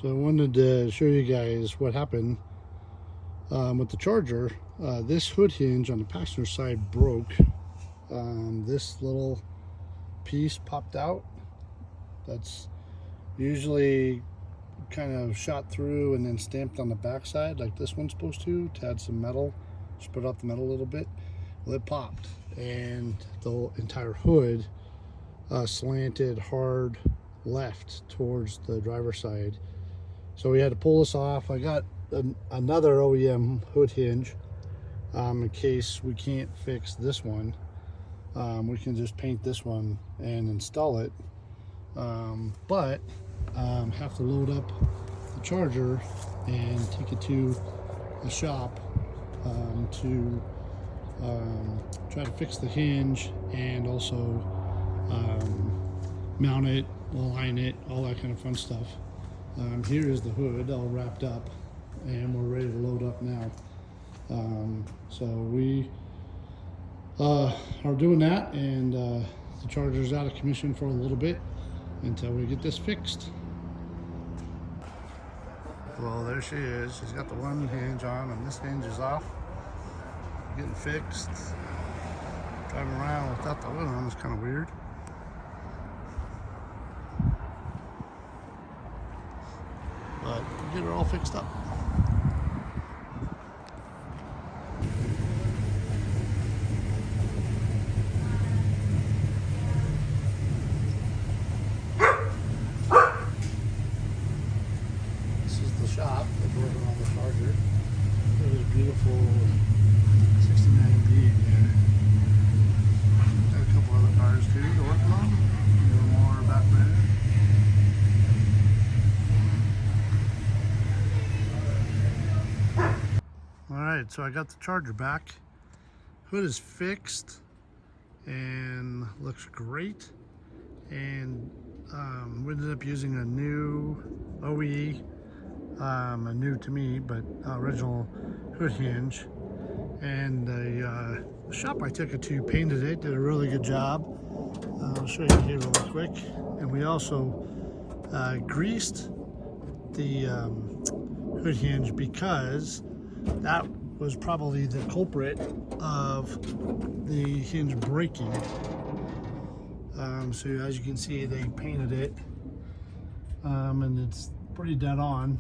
So I wanted to show you guys what happened with the Charger. This hood hinge on the passenger side broke. This little piece popped out. That's usually kind of shot through and then stamped on the backside like this one's supposed to add some metal, spread out the metal a little bit. Well, it popped and the entire hood slanted hard left towards the driver's side. So we had to pull this off. I got another OEM hood hinge in case we can't fix this one. We can just paint this one and install it, but have to load up the Charger and take it to the shop to try to fix the hinge and also mount it, align it, all that kind of fun stuff. Here is the hood all wrapped up and we're ready to load up now. So we are doing that, and the Charger's out of commission for a little bit until we get this fixed. Well, there she is. She's got the one hinge on and this hinge is off. Getting fixed. Driving around without the hood on is kind of weird. But we'll get her all fixed up. This is the shop that's working on the Charger. There's a beautiful 69B in here. Got a couple other cars too to work on. A little more back there. Alright, so I got the Charger back. Hood is fixed and looks great. And we ended up using a new OE, a new to me, but original hood hinge. And the shop I took it to painted it, did a really good job. I'll show you here really quick. And we also greased the hood hinge because that was probably the culprit of the hinge breaking. So as you can see, they painted it and it's pretty dead on.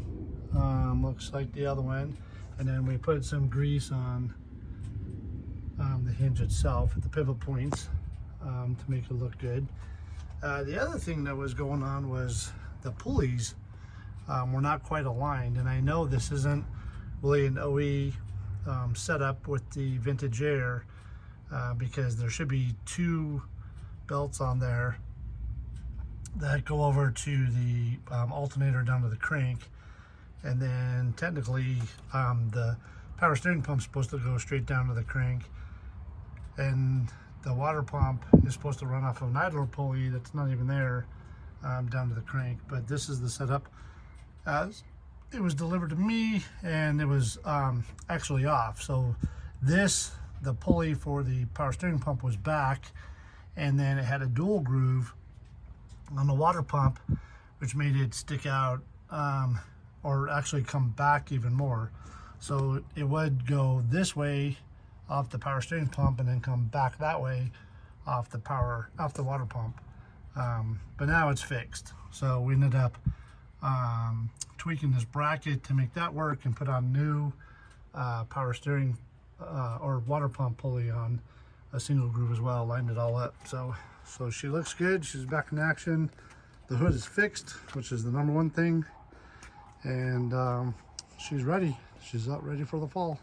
Looks like the other one. And then we put some grease on the hinge itself at the pivot points to make it look good. The other thing that was going on was the pulleys were not quite aligned, and I know this isn't really an OE setup with the Vintage Air because there should be two belts on there that go over to the alternator down to the crank, and then technically the power steering pump is supposed to go straight down to the crank, and the water pump is supposed to run off of an idler pulley that's not even there down to the crank. But this is the setup as it was delivered to me, and it was actually off. So the pulley for the power steering pump was back, and then it had a dual groove on the water pump, which made it stick out or actually come back even more. So it would go this way off the power steering pump and then come back that way off the water pump. But now it's fixed. So we ended up tweaking this bracket to make that work and put on new power steering or water pump pulley on a single groove as well, lined it all up. So she looks good. She's back in action. The hood is fixed, which is the number one thing, and she's ready. She's out ready for the fall.